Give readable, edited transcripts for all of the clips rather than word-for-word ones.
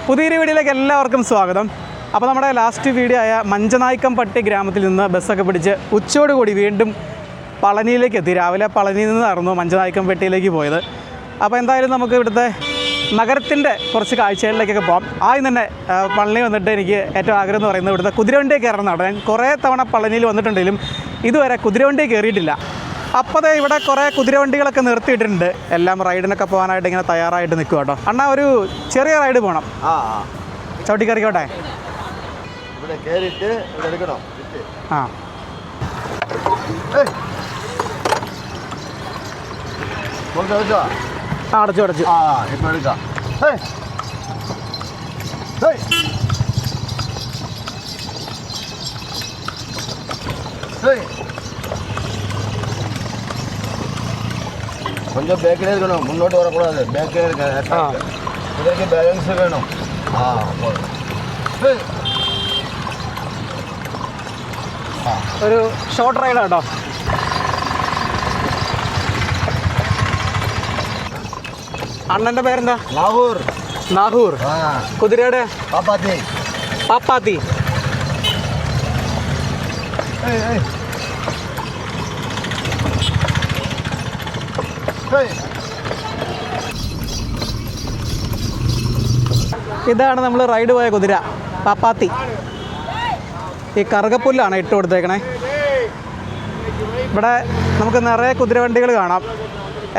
പുതിയൊരു വീഡിയോയിലേക്ക് എല്ലാവർക്കും സ്വാഗതം. അപ്പോൾ നമ്മുടെ ലാസ്റ്റ് വീഡിയോ ആയ മഞ്ചനായിക്കംപട്ടി ഗ്രാമത്തിൽ നിന്ന് ബസ്സൊക്കെ പിടിച്ച് ഉച്ചയോടുകൂടി വീണ്ടും പളനിയിലേക്ക് എത്തി. രാവിലെ പളനിയിൽ നിന്നായിരുന്നു മഞ്ചനായിക്കംപട്ടിയിലേക്ക് പോയത്. അപ്പോൾ എന്തായാലും നമുക്ക് ഇവിടുത്തെ നഗരത്തിൻ്റെ കുറച്ച് കാഴ്ചകളിലേക്കൊക്കെ പോകാം. ആദ്യം തന്നെ പളനി വന്നിട്ട് എനിക്ക് ഏറ്റവും ആഗ്രഹം എന്ന് പറയുന്നത് ഇവിടുത്തെ കുതിരവണ്ടിയിൽ കയറുന്നതാണ്. ഞാൻ കുറേ തവണ പളനിയിൽ വന്നിട്ടുണ്ടെങ്കിലും ഇതുവരെ കുതിരവണ്ടിയിൽ കയറിയിട്ടില്ല. അപ്പോൾ ഇവിടെ കുറേ കുതിരവണ്ടികളൊക്കെ നിർത്തിയിട്ടുണ്ട്. എല്ലാം റൈഡിനൊക്കെ പോകാനായിട്ട് ഇങ്ങനെ തയ്യാറായിട്ട് നിൽക്കുക കേട്ടോ. അണ്ണാ ഒരു ചെറിയ റൈഡ് പോകണം. ചവിട്ടി കയറിക്കോട്ടെ. ആ അടച്ചു അടച്ചു. கொஞ்சம் பேக்கிலே இருக்கணும், முன்னோட்டு வரக்கூடாது. பேக்கிலே இருக்க இதற்கு பேலன்ஸ் வேணும். ഒരു ഷോർട്ട് റൈഡ് കേട്ടോ. അണ്ണൻ്റെ പേരെന്താ? നാഹൂർ. നാഹൂർ. കുതിരയുടെ പാപ്പാത്തി. പാപ്പാത്തി. ഇതാണ് നമ്മൾ റൈഡ് പോയ കുതിര പാപ്പാത്തി. ഈ കറുകപ്പുല്ലാണ് ഇട്ട് കൊടുത്തേക്കണേ. ഇവിടെ നമുക്ക് നിറയെ കുതിരവണ്ടികൾ കാണാം.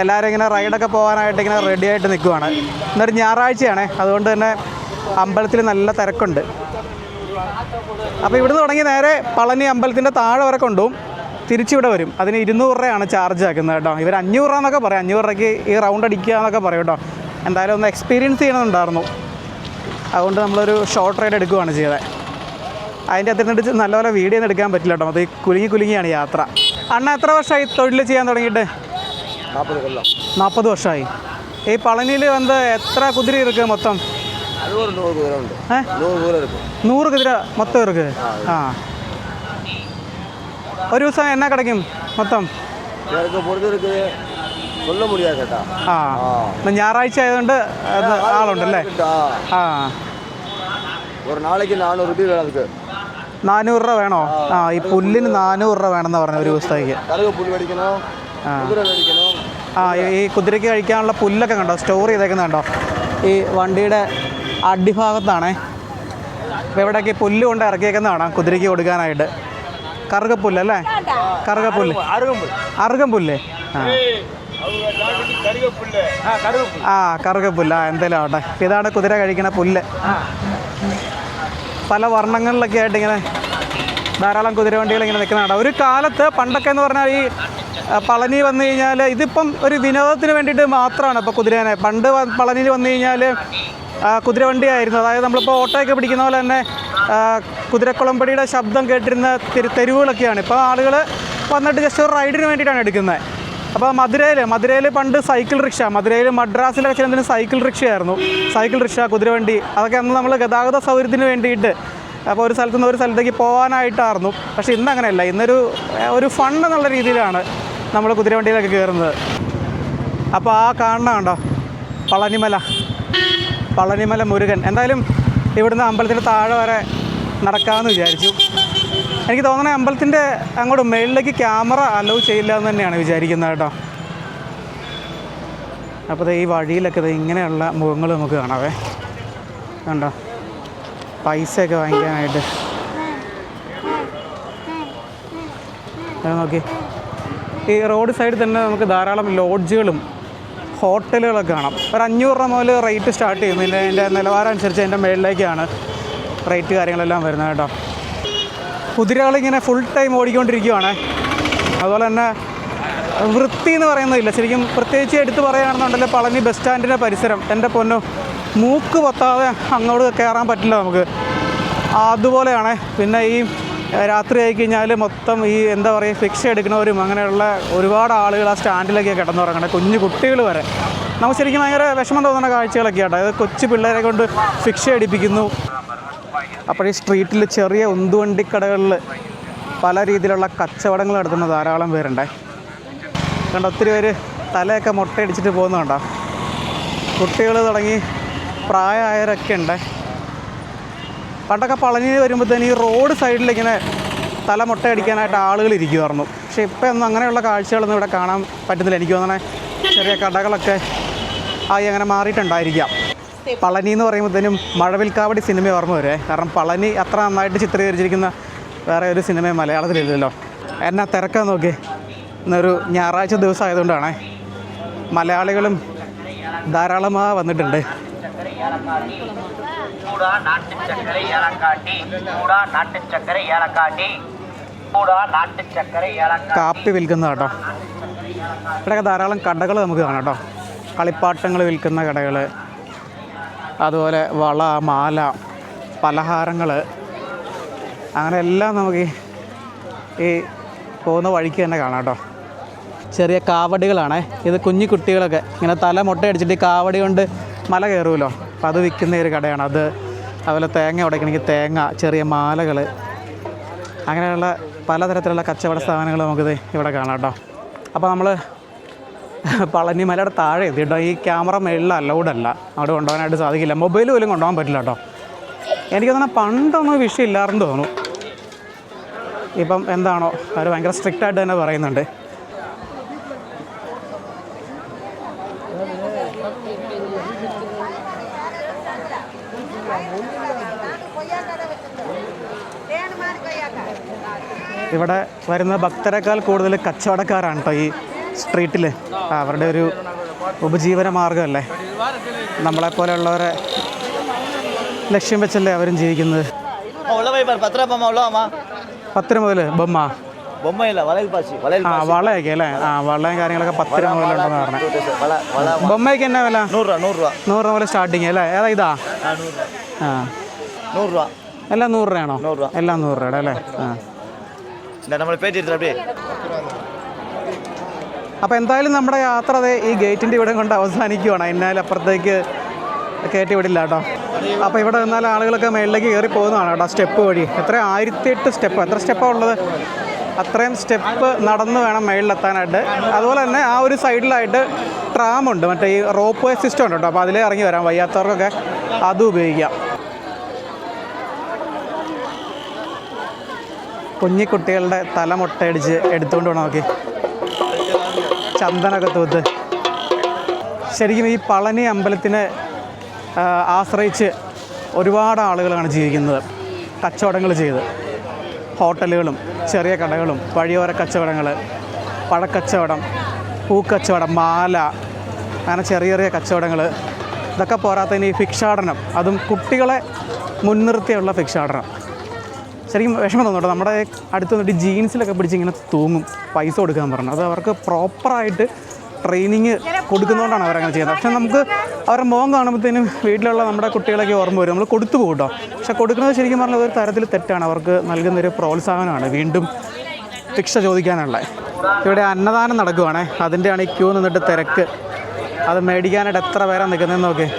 എല്ലാവരും ഇങ്ങനെ റൈഡൊക്കെ പോകാനായിട്ട് ഇങ്ങനെ റെഡി ആയിട്ട് നിൽക്കുവാണ്. ഇന്നൊരു ഞായറാഴ്ചയാണ്, അതുകൊണ്ട് തന്നെ അമ്പലത്തിൽ നല്ല തിരക്കുണ്ട്. അപ്പോൾ ഇവിടുന്ന് തുടങ്ങി നേരെ പളനി അമ്പലത്തിൻ്റെ താഴെ വരെ കൊണ്ടുപോകും. തിരിച്ചിവിടെ വരും. അതിന് 200 രൂപയാണ് ചാർജ് ആക്കുന്നത് കേട്ടോ. ഇവർ 500 രൂപ എന്നൊക്കെ പറയും. 500 രൂപയ്ക്ക് ഈ റൗണ്ട് അടിക്കുക എന്നൊക്കെ പറയും കേട്ടോ. എന്തായാലും ഒന്ന് എക്സ്പീരിയൻസ് ചെയ്യണമെന്നുണ്ടായിരുന്നു. അതുകൊണ്ട് നമ്മളൊരു ഷോർട്ട് റൈഡ് എടുക്കുകയാണ് ചെയ്തത്. അതിൻ്റെ അകത്തിരുന്നിട്ട് നല്ലപോലെ വീഡിയോ ഒന്നും എടുക്കാൻ പറ്റില്ല കേട്ടോ. അത് കുലുങ്ങിയാണ് യാത്ര. അണ്ണ എത്ര വർഷമായി തൊഴിൽ ചെയ്യാൻ തുടങ്ങിയിട്ട്? 40 വർഷമായി. ഈ പളനിയിൽ വന്ന് എത്ര കുതിര ഇருக்கு മൊത്തം? 100 കുതിര മൊത്തം ഇருக்கு. ആ ഒരു ദിവസം എന്നാ കിടക്കും മൊത്തം? ആ ഞായറാഴ്ച ആയതുകൊണ്ട് ആളുണ്ടല്ലേ? ആ 400 രൂപ വേണോ? ആ ഈ പുല്ലിന് 400 രൂപ വേണമെന്ന് പറഞ്ഞു ഒരു ദിവസത്തേക്ക്. ആ ഈ കുതിരയ്ക്ക് കഴിക്കാനുള്ള പുല്ലൊക്കെ കണ്ടോ സ്റ്റോർ ചെയ്തേക്കുന്നത് കണ്ടോ? ഈ വണ്ടിയുടെ അടിഭാഗത്താണേ. അപ്പോൾ ഇവിടേക്ക് പുല്ല് കൊണ്ട് ഇറക്കിയേക്കുന്നതാണ് കുതിരയ്ക്ക് കൊടുക്കാനായിട്ട്. കറുകപ്പുല്ലല്ലേ? കറുകപ്പുല്ല്, അറുകമ്പുല്ലേ? ആ കറുകപ്പുല്ല. എന്തേലും ആവട്ടെ. ഇതാണ് കുതിര കഴിക്കണ പുല്ല്. പല വർണ്ണങ്ങളിലൊക്കെ ആയിട്ട് ഇങ്ങനെ ധാരാളം കുതിരവണ്ടികൾ ഇങ്ങനെ നിൽക്കുന്നതാണ്. ഒരു കാലത്ത് പണ്ടൊക്കെ എന്ന് പറഞ്ഞാൽ ഈ പളനി വന്നു കഴിഞ്ഞാൽ ഇതിപ്പം ഒരു വിനോദത്തിന് വേണ്ടിയിട്ട് മാത്രമാണ്. ഇപ്പോൾ കുതിരേനെ പണ്ട് പളനിയിൽ വന്നു കഴിഞ്ഞാൽ കുതിരവണ്ടിയായിരുന്നു. അതായത് നമ്മളിപ്പോൾ ഓട്ടോയൊക്കെ പിടിക്കുന്ന പോലെ തന്നെ കുതിരക്കുളമ്പടിയുടെ ശബ്ദം കേട്ടിരുന്ന തെരുവുകളൊക്കെയാണ്. ഇപ്പോൾ ആളുകൾ വന്നിട്ട് ജസ്റ്റ് ഒരു റൈഡിന് വേണ്ടിയിട്ടാണ് എടുക്കുന്നത്. അപ്പോൾ മധുരയിൽ പണ്ട് സൈക്കിൾ റിക്ഷ, മധുരയിൽ മദ്രാസിലൊക്കെ ചെന്നതിന് സൈക്കിൾ റിക്ഷയായിരുന്നു. സൈക്കിൾ റിക്ഷ, കുതിരവണ്ടി, അതൊക്കെ അന്ന് നമ്മൾ ഗതാഗത സൗകര്യത്തിന് വേണ്ടിയിട്ട് അപ്പോൾ ഒരു സ്ഥലത്തു നിന്ന് ഒരു സ്ഥലത്തേക്ക് പോകാനായിട്ടായിരുന്നു. പക്ഷേ ഇന്ന് അങ്ങനെയല്ല. ഇന്നൊരു ഫൺ എന്നുള്ള രീതിയിലാണ് നമ്മൾ കുതിരവണ്ടിയിലൊക്കെ കയറുന്നത്. അപ്പോൾ ആ കാണണം കണ്ടോ പളനിമല മുരുകൻ. എന്തായാലും ഇവിടുന്ന് അമ്പലത്തിൻ്റെ താഴെ വരെ നടക്കാമെന്ന് വിചാരിച്ചു. എനിക്ക് തോന്നണേ അമ്പലത്തിൻ്റെ അങ്ങോട്ട് മേളിലേക്ക് ക്യാമറ അലോ ചെയ്യില്ല എന്ന് തന്നെയാണ് വിചാരിക്കുന്നത് കേട്ടോ. അപ്പോൾ ഈ വഴിയിലൊക്കെ ഇങ്ങനെയുള്ള മുഖങ്ങൾ നമുക്ക് കാണാവേ. കണ്ടോ പൈസയൊക്കെ വാങ്ങിക്കാനായിട്ട്. അത് നോക്കി. ഈ റോഡ് സൈഡിൽ തന്നെ നമുക്ക് ധാരാളം ലോഡ്ജുകളും ഹോട്ടലുകളൊക്കെ കാണാം. ഒരു 500 രൂപ മുതൽ റേറ്റ് സ്റ്റാർട്ട് ചെയ്യുന്നു. അതിൻ്റെ നിലവാരം അനുസരിച്ച് അതിൻ്റെ മേളിലേക്കാണ് റേറ്റ് കാര്യങ്ങളെല്ലാം വരുന്നത് കേട്ടോ. കുതിരകളിങ്ങനെ ഫുൾ ടൈം ഓടിക്കൊണ്ടിരിക്കുകയാണ്. അതുപോലെ തന്നെ വൃത്തി എന്ന് പറയുന്നതില്ല. ശരിക്കും പ്രത്യേകിച്ച് എടുത്ത് പറയുകയാണെന്നുണ്ടെങ്കിൽ പളനി ബസ് സ്റ്റാൻഡിൻ്റെ പരിസരം എൻ്റെ പൊന്നു മൂക്ക് പൊത്താതെ അങ്ങോട്ട് കയറാൻ പറ്റില്ല നമുക്ക്. അതുപോലെയാണ്. പിന്നെ ഈ രാത്രി ആയി കഴിഞ്ഞാൽ മൊത്തം ഈ എന്താ പറയുക ഫിക്സ് എടുക്കുന്നവരും അങ്ങനെയുള്ള ഒരുപാട് ആളുകൾ ആ സ്റ്റാൻഡിലൊക്കെ കിടന്നുറങ്ങണം. കുഞ്ഞു കുട്ടികൾ വരെ. നമുക്ക് ശരിക്കും ഭയങ്കര വിഷമം തോന്നുന്ന കാഴ്ചകളൊക്കെ ആട്ടോ. അത് കൊച്ചു പിള്ളേരെ കൊണ്ട് ഫിക്സ് അടിപ്പിക്കുന്നു. അപ്പോൾ ഈ സ്ട്രീറ്റിൽ ചെറിയ ഉന്തുവണ്ടിക്കടകളിൽ പല രീതിയിലുള്ള കച്ചവടങ്ങൾ നടത്തുന്ന ധാരാളം പേരുണ്ടേ. കണ്ടോ ഒത്തിരി പേര് തലയൊക്കെ മുട്ടയടിച്ചിട്ട് പോകുന്നുണ്ടോ. കുട്ടികൾ തുടങ്ങി പ്രായമായവരൊക്കെ ഉണ്ട്. പണ്ടൊക്കെ പളനി വരുമ്പോഴത്തേന് ഈ റോഡ് സൈഡിലിങ്ങനെ തല മുട്ടയടിക്കാനായിട്ട് ആളുകൾ ഇരിക്കുമായിരുന്നു. പക്ഷേ ഇപ്പം ഒന്നും അങ്ങനെയുള്ള കാഴ്ചകളൊന്നും ഇവിടെ കാണാൻ പറ്റുന്നില്ല. എനിക്ക് തോന്നണേ ചെറിയ കടകളൊക്കെ ആയി അങ്ങനെ മാറിയിട്ടുണ്ടായിരിക്കാം. പളനി എന്ന് പറയുമ്പോഴത്തേനും മഴവിൽക്കാവടി സിനിമ ഓർമ്മ വരുമേ. കാരണം പളനി അത്ര നന്നായിട്ട് ചിത്രീകരിച്ചിരിക്കുന്ന വേറെ ഒരു സിനിമയും മലയാളത്തിലില്ലല്ലോ. എന്നാ തിരക്കാൻ നോക്കി. ഇന്നൊരു ഞായറാഴ്ച ദിവസം ആയതുകൊണ്ടാണേ മലയാളികളും ധാരാളമായി വന്നിട്ടുണ്ട്. കാപ്പി വിൽക്കുന്ന കേട്ടോ. ഇവിടെയൊക്കെ ധാരാളം കടകൾ നമുക്ക് കാണാം കേട്ടോ. കളിപ്പാട്ടങ്ങൾ വിൽക്കുന്ന കടകൾ, അതുപോലെ വള, മാല, പലഹാരങ്ങൾ, അങ്ങനെ എല്ലാം നമുക്ക് ഈ പോകുന്ന വഴിക്ക് തന്നെ കാണാം കേട്ടോ. ചെറിയ കാവടികളാണേ ഇത്. കുഞ്ഞു കുട്ടികളൊക്കെ ഇങ്ങനെ തല മുട്ടയടിച്ചിട്ട് ഈ കാവടി കൊണ്ട് മല കയറുമല്ലോ, അപ്പോൾ അത് വിൽക്കുന്ന ഒരു കടയാണ് അത്. അതുപോലെ തേങ്ങ ഉടയ്ക്കണമെങ്കിൽ തേങ്ങ, ചെറിയ മാലകൾ, അങ്ങനെയുള്ള പലതരത്തിലുള്ള കച്ചവട സ്ഥാപനങ്ങൾ നമുക്കിത് ഇവിടെ കാണാം കേട്ടോ. അപ്പോൾ നമ്മൾ പളനി മലയുടെ താഴെ എത്തി കേട്ടോ. ഈ ക്യാമറ മേളിൽ അലൗഡല്ല, അവിടെ കൊണ്ടുപോകാനായിട്ട് സാധിക്കില്ല. മൊബൈൽ പോലും കൊണ്ടുപോകാൻ പറ്റില്ല കേട്ടോ. എനിക്ക് തോന്നുന്നു പണ്ടൊന്നും വിഷയമില്ലാറെന്ന് തോന്നുന്നു. ഇപ്പം എന്താണോ അവർ ഭയങ്കര സ്ട്രിക്റ്റായിട്ട് തന്നെ പറയുന്നുണ്ട്. ഇവിടെ വരുന്ന ഭക്തരെക്കാൾ കൂടുതൽ കച്ചവടക്കാരാണ് കേട്ടോ ഈ സ്ട്രീറ്റിൽ. അവരുടെ ഒരു ഉപജീവന മാർഗ്ഗമല്ലേ, നമ്മളെപ്പോലെയുള്ളവരെ ലക്ഷ്യം വെച്ചല്ലേ അവരും ജീവിക്കുന്നത്. 10 മുതൽ ബൊമ്മ വളയൊക്കെ അല്ലേ? വളയും കാര്യങ്ങളൊക്കെ 10 മുതലുണ്ടെന്ന് പറഞ്ഞത്. ബൊമ്മയ്ക്ക് എന്നാ വില? 100 രൂപ മുതൽ സ്റ്റാർട്ടിങ് അല്ലേ? ഏതാ ഇതാ? 100 രൂപ. എല്ലാം 100 രൂപയാണോ? എല്ലാം 100 രൂപയുടെ അല്ലേ? അപ്പോൾ എന്തായാലും നമ്മുടെ യാത്ര അതേ ഈ ഗേറ്റിൻ്റെ ഇവിടെ കൊണ്ട് അവസാനിക്കുവാണ്. എന്നാലും അപ്പുറത്തേക്ക് കയറ്റി വിടില്ല കേട്ടോ. അപ്പോൾ ഇവിടെ നിന്നാൽ ആളുകളൊക്കെ മേളിലേക്ക് കയറി പോകുന്നതാണ് കേട്ടോ, സ്റ്റെപ്പ് വഴി. എത്ര 1008 സ്റ്റെപ്പ്, എത്ര സ്റ്റെപ്പാണ് ഉള്ളത്? അത്രയും സ്റ്റെപ്പ് നടന്ന് വേണം മേളിലെത്താനായിട്ട്. അതുപോലെ തന്നെ ആ ഒരു സൈഡിലായിട്ട് ട്രാമുണ്ട്, മറ്റേ ഈ റോപ്പ് വേ സിസ്റ്റം ഉണ്ട് കേട്ടോ. അപ്പോൾ അതിലേ ഇറങ്ങി വരാം, വയ്യാത്തവർക്കൊക്കെ അതും ഉപയോഗിക്കാം. കുഞ്ഞിക്കുട്ടികളുടെ തല മുട്ടയടിച്ച് എടുത്തുകൊണ്ട് വേണം നോക്കി, ചന്ദനൊക്കെ തൂത്ത്. ശരിക്കും ഈ പളനി അമ്പലത്തിനെ ആശ്രയിച്ച് ഒരുപാട് ആളുകളാണ് ജീവിക്കുന്നത്, കച്ചവടങ്ങൾ ചെയ്ത്. ഹോട്ടലുകളും ചെറിയ കടകളും വഴിയോര കച്ചവടങ്ങൾ, പഴക്കച്ചവടം, പൂക്കച്ചവടം, മാല, അങ്ങനെ ചെറിയ ചെറിയ കച്ചവടങ്ങൾ. ഇതൊക്കെ പോരാത്തതിന് ഈ ഭിക്ഷാടനം, അതും കുട്ടികളെ മുൻനിർത്തിയുള്ള ഭിക്ഷാടനം. ശരിക്കും വിഷമം തോന്നുന്നുണ്ടോ? നമ്മുടെ അടുത്ത് വന്നിട്ട് ജീൻസിലൊക്കെ പിടിച്ച് ഇങ്ങനെ തൂങ്ങും പൈസ കൊടുക്കാൻ പറഞ്ഞു. അത് അവർക്ക് പ്രോപ്പറായിട്ട് ട്രെയിനിങ് കൊടുക്കുന്നതുകൊണ്ടാണ് അവരങ്ങനെ ചെയ്യുന്നത്. പക്ഷേ നമുക്ക് അവരുടെ മുഖം കാണുമ്പോഴത്തേനും വീട്ടിലുള്ള നമ്മുടെ കുട്ടികളൊക്കെ ഓർമ്മ വരും, നമ്മൾ കൊടുത്തു പോകും കേട്ടോ. പക്ഷെ കൊടുക്കുന്നത് ശരിക്കും പറഞ്ഞാൽ ഒരു തരത്തിൽ തെറ്റാണ്. അവർക്ക് നൽകുന്നൊരു പ്രോത്സാഹനമാണ് വീണ്ടും ഭിക്ഷ ചോദിക്കാനുള്ള. ഇവിടെ അന്നദാനം നടക്കുവാണേ, അതിൻ്റെയാണ് ഈ ക്യൂ നിന്നിട്ട് തിരക്ക്. അത് മേടിക്കാനായിട്ട് എത്ര പേരാണ് നിൽക്കുന്നതെന്ന് നോക്കി.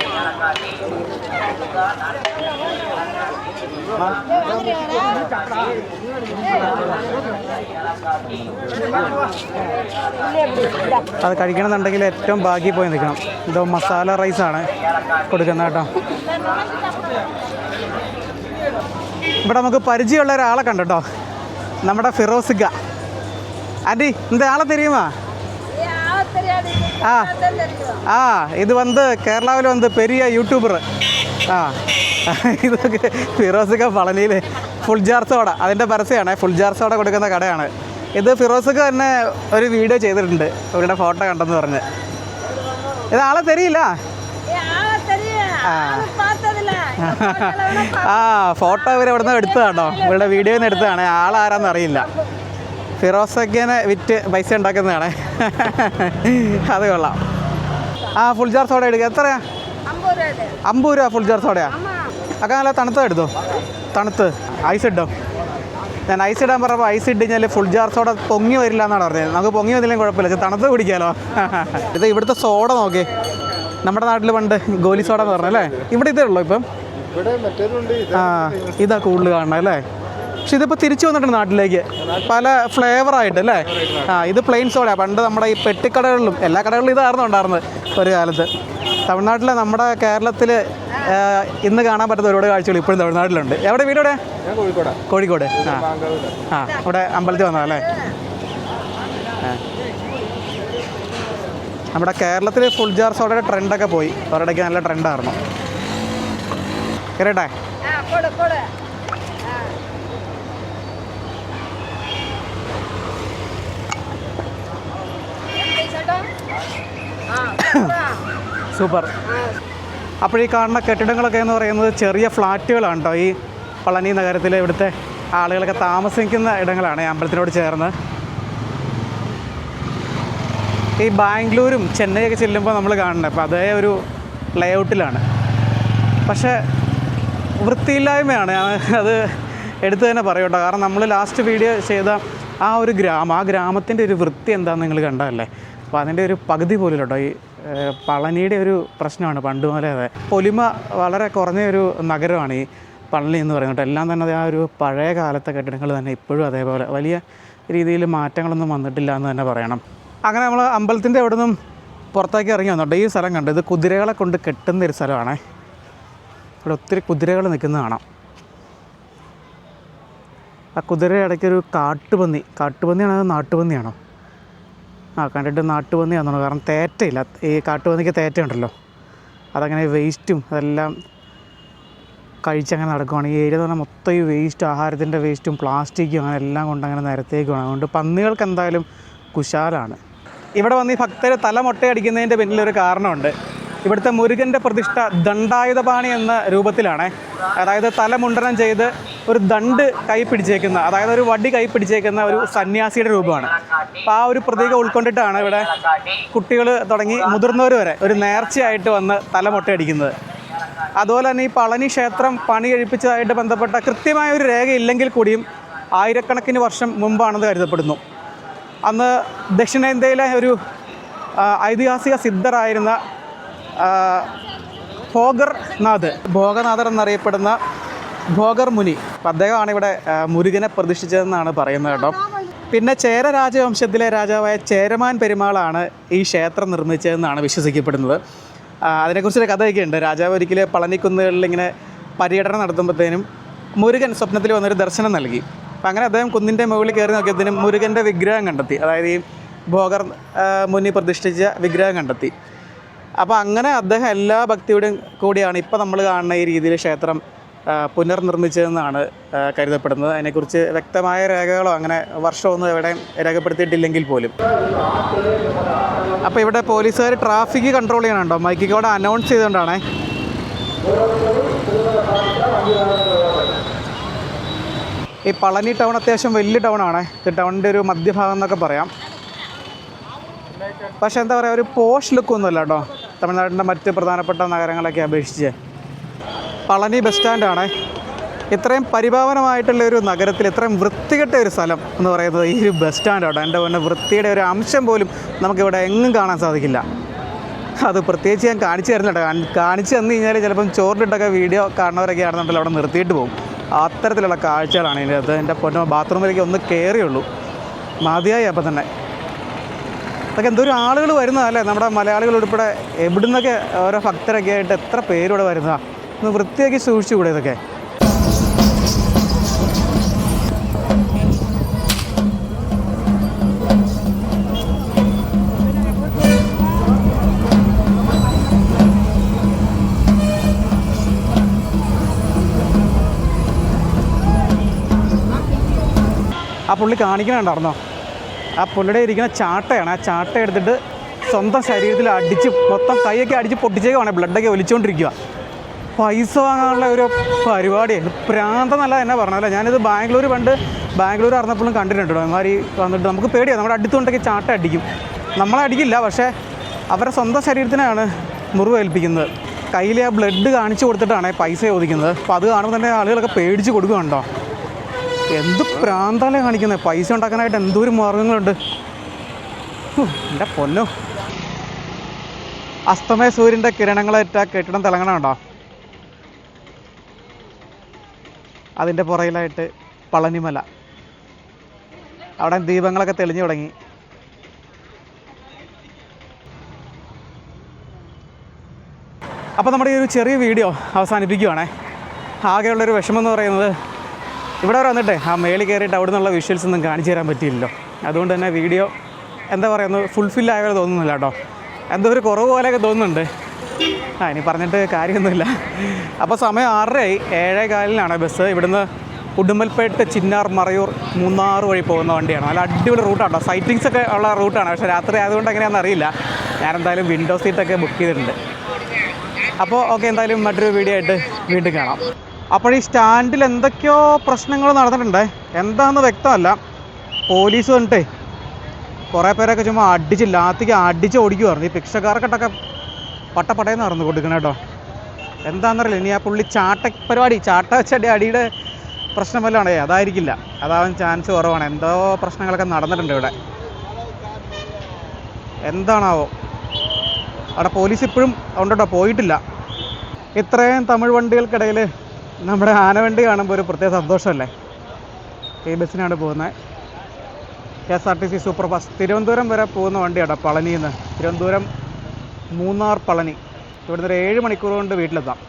അത് കഴിക്കണമെന്നുണ്ടെങ്കിൽ ഏറ്റവും ബാക്കി പോയി നിൽക്കണം. ഇതോ മസാല റൈസാണ് കൊടുക്കുന്നത് കേട്ടോ. ഇവിടെ നമുക്ക് പരിചയമുള്ള ഒരാളെ കണ്ടോ, നമ്മുടെ ഫിറോസിക്ക ആൻറ്റി. இந்த ஆளை தெரியுமா? ഇത് വന്ന് കേരളാവിൽ വന്ന് പെരിയ യൂട്യൂബർ. ഇതൊക്കെ ഫിറോസിക്ക പളനിയിൽ ഫുൾ ജാർ സോഡ, അതിൻ്റെ പരസ്യമാണ്. ഫുൾ ജാർ സോഡ കൊടുക്കുന്ന കടയാണ് ഇത്. ഫിറോസിക്ക തന്നെ ഒരു വീഡിയോ ചെയ്തിട്ടുണ്ട്, ഇവരുടെ ഫോട്ടോ കണ്ടെന്ന് പറഞ്ഞ്. ഇത് ആളെ തെരിയില്ല? ഫോട്ടോ ഇവർ ഇവിടെ നിന്ന് എടുത്തതാണോ, ഇവരുടെ വീഡിയോയിൽ നിന്ന് എടുത്തതാണ്. ആളാരാന്ന് അറിയില്ല. ഫിറോസിക്കനെ വിറ്റ് പൈസ ഉണ്ടാക്കുന്നതാണ്. അത് കൊള്ളാം. ഫുൾ ജാർ സോഡ എടുക്കുക. എത്രയാ? 50 രൂപ ഫുൾ ജാർ സോഡയാ? ഒക്കെ നല്ല തണുത്ത എടുത്തോ, തണുത്ത് ഐസ് ഇട്ടോ. ഞാൻ ഐസ് ഇടാൻ പറഞ്ഞപ്പോൾ ഐസ് ഇട്ട് കഴിഞ്ഞാൽ ഫുൾ ജാർ സോഡ പൊങ്ങി വരില്ല എന്നാണ് പറഞ്ഞത്. നമുക്ക് പൊങ്ങി വന്നില്ലെങ്കിൽ കുഴപ്പമില്ല, തണുത്ത് കുടിക്കാമല്ലോ. ഇത് ഇവിടുത്തെ സോഡ നോക്കി. നമ്മുടെ നാട്ടിൽ പണ്ട് ഗോലി സോഡ എന്ന് പറഞ്ഞല്ലേ, ഇവിടെ ഇതേ ഉള്ളൂ ഇപ്പം. ഇതാ കൂടുതൽ കാണണം അല്ലേ. പക്ഷെ ഇതിപ്പോൾ തിരിച്ചു വന്നിട്ടുണ്ട് നാട്ടിലേക്ക്, പല ഫ്ലേവറായിട്ട് അല്ലേ. ഇത് പ്ലെയിൻ സോഡ. പണ്ട് നമ്മുടെ ഈ പെട്ടിക്കടകളിലും എല്ലാ കടകളിലും ഇതായിരുന്നു ഉണ്ടായിരുന്നത് ഒരു കാലത്ത്. തമിഴ്നാട്ടിലെ നമ്മുടെ കേരളത്തിൽ ഇന്ന് കാണാൻ പറ്റുന്ന ഒരുപാട് കാഴ്ചകൾ ഇപ്പോഴും തമിഴ്നാട്ടിലുണ്ട്. എവിടെ വീടോടെ? കോഴിക്കോട്. ആ ഇവിടെ അമ്പലത്തിൽ വന്നതല്ലേ? നമ്മുടെ കേരളത്തിൽ ഫുൾ ജാർ സോഡയുടെ ട്രെൻഡൊക്കെ പോയി. ഒരിടയ്ക്ക് നല്ല ട്രെൻഡായിരുന്നു. കേരട്ടെ? സൂപ്പർ. അപ്പോൾ ഈ കാണുന്ന കെട്ടിടങ്ങളൊക്കെ എന്ന് പറയുന്നത് ചെറിയ ഫ്ലാറ്റുകളാണ് കേട്ടോ. ഈ പളനി നഗരത്തിലെ ഇവിടുത്തെ ആളുകളൊക്കെ താമസിക്കുന്ന ഇടങ്ങളാണ് ഈ അമ്പലത്തിനോട് ചേർന്ന്. ഈ ബാംഗ്ലൂരും ചെന്നൈയൊക്കെ ചെല്ലുമ്പോൾ നമ്മൾ കാണുന്നത് അപ്പോൾ അതേ ഒരു ലേഔട്ടിലാണ്. പക്ഷേ വൃത്തിയില്ലായ്മയാണ് അത് എടുത്തു തന്നെ പറയും കേട്ടോ. കാരണം നമ്മൾ ലാസ്റ്റ് വീഡിയോ ചെയ്ത ആ ഒരു ഗ്രാമത്തിൻ്റെ ഒരു വൃത്തി എന്താണെന്ന് നിങ്ങൾ കണ്ടതല്ലേ? അപ്പോൾ അതിൻ്റെ ഒരു പകുതി പോലും കേട്ടോ ഈ പളനിയുടെ ഒരു പ്രശ്നമാണ് പണ്ട് മുതലേ. അതെ, പൊലിമ വളരെ കുറഞ്ഞ ഒരു നഗരമാണ് ഈ പളനി എന്ന് പറയുന്നത്. എല്ലാം തന്നെ ആ ഒരു പഴയ കാലത്തെ കെട്ടിടങ്ങൾ തന്നെ ഇപ്പോഴും അതേപോലെ വലിയ രീതിയിൽ മാറ്റങ്ങളൊന്നും വന്നിട്ടില്ല എന്ന് തന്നെ പറയണം. അങ്ങനെ നമ്മൾ അമ്പലത്തിൻ്റെ അവിടെ നിന്നും പുറത്തേക്ക് ഇറങ്ങി വന്നോട്ടെ. ഈ സ്ഥലം കണ്ടു, ഇത് കുതിരകളെ കൊണ്ട് കെട്ടുന്നൊരു സ്ഥലമാണേ. ഇവിടെ ഒത്തിരി കുതിരകൾ നിൽക്കുന്നത് കാണാം. ആ കുതിരയുടെ ഇടയ്ക്കൊരു കാട്ടുപന്നിയാണോ അത് നാട്ടുപന്നിയാണോ? കണ്ടിട്ട് നാട്ടുപന്നിയാണെന്നോ. കാരണം തേറ്റയില്ല. ഈ കാട്ടുപന്നിക്ക് തേറ്റയുണ്ടല്ലോ, അതങ്ങനെ വേസ്റ്റും അതെല്ലാം കഴിച്ചങ്ങനെ നടക്കുവാണ്. ഈ ഏരിയ എന്ന് പറഞ്ഞാൽ മൊത്തം ഈ വേസ്റ്റ്, ആഹാരത്തിൻ്റെ വേസ്റ്റും പ്ലാസ്റ്റിക്കും അങ്ങനെ എല്ലാം കൊണ്ട് അങ്ങനെ നിരത്തേക്കുവാണ്. അതുകൊണ്ട് പന്നികൾക്ക് എന്തായാലും കുശാലാണ്. ഇവിടെ വന്ന് ഈ ഭക്തർ തല മൊട്ടയടിക്കുന്നതിൻ്റെ പിന്നിലൊരു കാരണമുണ്ട്. ഇവിടുത്തെ മുരുകൻ്റെ പ്രതിഷ്ഠ ദണ്ഡായുധപാണി എന്ന രൂപത്തിലാണ്. അതായത് തല മുണ്ടനം ചെയ്ത് ഒരു ദണ്ട് കൈ പിടിച്ചേക്കുന്ന, അതായത് ഒരു വടി കൈ പിടിച്ചേക്കുന്ന ഒരു സന്യാസിയുടെ രൂപമാണ്. അപ്പോൾ ആ ഒരു പ്രതീകം ഉൾക്കൊണ്ടിട്ടാണ് ഇവിടെ കുട്ടികൾ തുടങ്ങി മുതിർന്നവർ വരെ ഒരു നേർച്ചയായിട്ട് വന്ന് തല മൊട്ടയടിക്കുന്നത്. അതുപോലെ തന്നെ ഈ പളനി ക്ഷേത്രം പണി കഴിപ്പിച്ചതായിട്ട് ബന്ധപ്പെട്ട കൃത്യമായ ഒരു രേഖയില്ലെങ്കിൽ കൂടിയും ആയിരക്കണക്കിന് വർഷം മുമ്പാണെന്ന് കരുതപ്പെടുന്നു. അന്ന് ദക്ഷിണേന്ത്യയിലെ ഒരു ഐതിഹാസിക സിദ്ധരായിരുന്ന ഭോഗനാഥർ എന്നറിയപ്പെടുന്ന ഭോഗർ മുനി, അപ്പം അദ്ദേഹമാണ് ഇവിടെ മുരുകനെ പ്രതിഷ്ഠിച്ചതെന്നാണ് പറയുന്നത് കേട്ടോ. പിന്നെ ചേര രാജവംശത്തിലെ രാജാവായ ചേരമാൻ പെരുമാളാണ് ഈ ക്ഷേത്രം നിർമ്മിച്ചതെന്നാണ് വിശ്വസിക്കപ്പെടുന്നത്. അതിനെക്കുറിച്ചൊരു കഥയൊക്കെ ഉണ്ട്. രാജാവ് ഒരിക്കൽ പളനിക്കുന്നുകളിൽ ഇങ്ങനെ പര്യടനം നടത്തുമ്പോഴത്തേനും മുരുകൻ സ്വപ്നത്തിൽ വന്നൊരു ദർശനം നൽകി. അപ്പം അങ്ങനെ അദ്ദേഹം കുന്നിൻ്റെ മുകളിൽ കയറി നോക്കിയതിനും മുരുകൻ്റെ വിഗ്രഹം കണ്ടെത്തി. അതായത് ഈ ഭോഗർ മുനി പ്രതിഷ്ഠിച്ച വിഗ്രഹം കണ്ടെത്തി. അപ്പോൾ അങ്ങനെ അദ്ദേഹം എല്ലാ ഭക്തിയോടും കൂടിയാണ് ഇപ്പോൾ നമ്മൾ കാണുന്ന ഈ രീതിയിൽ ക്ഷേത്രം പുനർനിർമ്മിച്ചതെന്നാണ് കരുതപ്പെടുന്നത്. അതിനെക്കുറിച്ച് വ്യക്തമായ രേഖകളോ അങ്ങനെ വർഷമൊന്നും എവിടെയും രേഖപ്പെടുത്തിയിട്ടില്ലെങ്കിൽ പോലും. അപ്പോൾ ഇവിടെ പോലീസുകാർ ട്രാഫിക് കൺട്രോൾ ചെയ്യണുണ്ടോ, മൈക്കിൽ കൂടെ അനൗൺസ് ചെയ്തുകൊണ്ടാണേ. ഈ പളനി ടൗൺ അത്യാവശ്യം വലിയ ടൗണാണ്. ഇത് ടൗണിൻ്റെ ഒരു മധ്യഭാഗം എന്നൊക്കെ പറയാം. പക്ഷേ എന്താ പറയുക, ഒരു പോഷ് ലുക്കൊന്നുമല്ല കേട്ടോ തമിഴ്നാടിൻ്റെ മറ്റ് പ്രധാനപ്പെട്ട നഗരങ്ങളൊക്കെ അപേക്ഷിച്ച്. പളനി ബസ് സ്റ്റാൻഡാണ്. ഇത്രയും പരിപാവനമായിട്ടുള്ള ഒരു നഗരത്തിൽ ഇത്രയും വൃത്തികെട്ട ഒരു സ്ഥലം എന്ന് പറയുന്നത് ഈ ഒരു ബസ് സ്റ്റാൻഡാണ്. എൻ്റെ പിന്നെ വൃത്തിയുടെ ഒരു അംശം പോലും നമുക്കിവിടെ എങ്ങും കാണാൻ സാധിക്കില്ല. അത് പ്രത്യേകിച്ച് ഞാൻ കാണിച്ചു തരുന്നുണ്ട്. കാണിച്ചു തന്നു കഴിഞ്ഞാൽ ചിലപ്പം ചോറിലിട്ടൊക്കെ വീഡിയോ കാണുന്നവരൊക്കെ ആണെന്നുണ്ടല്ലോ അവിടെ നിർത്തിയിട്ട് പോകും. അത്തരത്തിലുള്ള കാഴ്ചകളാണ് ഇതിൻ്റെ അകത്ത്. എൻ്റെ പൊന്നോ, ബാത്റൂമിലേക്ക് ഒന്ന് കയറിയുള്ളൂ, മതിയായി. അപ്പം തന്നെ അതൊക്കെ എന്തൊരു ആളുകൾ വരുന്നതല്ലേ, നമ്മുടെ മലയാളികൾ ഉൾപ്പെടെ എവിടുന്നൊക്കെ ഓരോ ഭക്തരൊക്കെ ആയിട്ട് എത്ര പേരിവിടെ വരുന്നതാണ്. ഒന്ന് വൃത്തിയാക്കി സൂക്ഷിച്ചുകൂടെ ഇതൊക്കെ? ആ പുള്ളി കാണിക്കണുണ്ടായിരുന്നോ? ആ പുള്ളിയുടെ ഇരിക്കുന്ന ചാട്ടയാണ്. ആ ചാട്ട എടുത്തിട്ട് സ്വന്തം ശരീരത്തിൽ അടിച്ച് മൊത്തം കൈയൊക്കെ അടിച്ച് പൊട്ടിച്ചേക്കുവാണ്. ബ്ലഡൊക്കെ ഒലിച്ചുകൊണ്ടിരിക്കുക. പൈസ വാങ്ങാനുള്ള ഒരു പരിപാടിയാണ്. പ്രാന്തമല്ല എന്നെ പറഞ്ഞതല്ല. ഞാനിത് ബാംഗ്ലൂർ അറിഞ്ഞപ്പോഴും കണ്ടിട്ടുണ്ട്. ഇമാരി വന്നിട്ട് നമുക്ക് പേടിയാണ്. നമ്മുടെ അടുത്തുകൊണ്ടൊക്കെ ചാട്ട അടിക്കും. നമ്മളെ അടിക്കില്ല, പക്ഷേ അവരുടെ സ്വന്തം ശരീരത്തിനാണ് മുറിവ് ഏൽപ്പിക്കുന്നത്. കയ്യിൽ ആ ബ്ലഡ് കാണിച്ചു കൊടുത്തിട്ടാണ് പൈസ ചോദിക്കുന്നത്. അപ്പോൾ അത് കാണുമ്പോൾ തന്നെ ആളുകളൊക്കെ പേടിച്ച് കൊടുക്കുകയുണ്ടോ. എന്ത് പ്രാന്താലേ കാണിക്കുന്നത്. പൈസ ഉണ്ടാക്കാനായിട്ട് എന്തോരം മാർഗങ്ങളുണ്ട്. എൻ്റെ പൊന്നോ, അസ്തമയ സൂര്യൻ്റെ കിരണങ്ങളേറ്റ കെട്ടിടം തിളങ്ങണുണ്ടോ? അതിൻ്റെ പുറകിലായിട്ട് പളനിമല. അവിടെ ദീപങ്ങളൊക്കെ തെളിഞ്ഞു തുടങ്ങി. അപ്പോൾ നമ്മുടെ ഈ ഒരു ചെറിയ വീഡിയോ അവസാനിപ്പിക്കുകയാണേ. ആകെയുള്ളൊരു വിഷമം എന്ന് പറയുന്നത് ഇവിടെ വരെ വന്നിട്ടേ ആ മേളിൽ കയറിയിട്ട് അവിടെ നിന്നുള്ള വിഷ്വൽസ് ഒന്നും കാണിച്ചു തരാൻ പറ്റിയില്ലല്ലോ. അതുകൊണ്ട് തന്നെ വീഡിയോ എന്താ പറയുന്നത് ഫുൾഫിൽ ആയ പോലെ തോന്നുന്നില്ല കേട്ടോ. എന്തോ ഒരു കുറവ് പോലെയൊക്കെ തോന്നുന്നുണ്ട്. ഇനി പറഞ്ഞിട്ട് കാര്യമൊന്നുമില്ല. അപ്പോൾ സമയം 6:30 7:15 ബസ്. ഇവിടുന്ന് ഉടുമ്പൽപേട്ട്, ചിന്നാർ, മറയൂർ, മൂന്നാർ വഴി പോകുന്ന വണ്ടിയാണ്. നല്ല അടിപൊളി റൂട്ടാണ്. സൈറ്റിങ്സ് ഒക്കെ ഉള്ള റൂട്ടാണ്. പക്ഷേ രാത്രി ആയതുകൊണ്ട് എങ്ങനെയാണെന്ന് അറിയില്ല. ഞാനെന്തായാലും വിൻഡോ സീറ്റൊക്കെ ബുക്ക് ചെയ്തിട്ടുണ്ട്. അപ്പോൾ ഓക്കെ, എന്തായാലും മറ്റൊരു വീഡിയോ ആയിട്ട് വീണ്ടും കാണാം. അപ്പോൾ ഈ സ്റ്റാൻഡിൽ എന്തൊക്കെയോ പ്രശ്നങ്ങൾ നടന്നിട്ടുണ്ട്. എന്താണെന്ന് വ്യക്തമല്ല. പോലീസ് വന്നിട്ടേ കുറേ പേരൊക്കെ ചുമ്മാ ലാത്തിക്ക് അടിച്ച് ഓടിക്കുമായിരുന്നു. ഈ ഭിക്ഷക്കാർക്കിട്ടൊക്കെ പട്ടപ്പടയെന്ന് നടന്നു കൊടുക്കണം കേട്ടോ. എന്താണെന്നറിയില്ല. ഇനി ആ പുള്ളി ചാട്ട വെച്ചടി അടിയുടെ പ്രശ്നം വല്ലതും ആണേ, അതായിരിക്കില്ല. അതാവാൻ ചാൻസ് കുറവാണ്. എന്തോ പ്രശ്നങ്ങളൊക്കെ നടന്നിട്ടുണ്ട് ഇവിടെ. എന്താണാവോ അവിടെ പോലീസ് ഇപ്പോഴും ഉണ്ട് കേട്ടോ, പോയിട്ടില്ല. ഇത്രയും തമിഴ് വണ്ടികൾക്കിടയിൽ നമ്മുടെ ആനവണ്ടി കാണുമ്പോൾ ഒരു പ്രത്യേക സന്തോഷമല്ലേ. ഈ ബസ്സിനാണ് പോകുന്നത്. KSRTC സൂപ്പർ ഫാസ്റ്റ് തിരുവനന്തപുരം വരെ പോകുന്ന വണ്ടിയാണ്. പളനിയിൽ നിന്ന് തിരുവനന്തപുരം, മൂന്നാർ, പളനി. ഇവിടുന്ന് ഒരു 7 മണിക്കൂർ കൊണ്ട് വീട്ടിലെത്താം.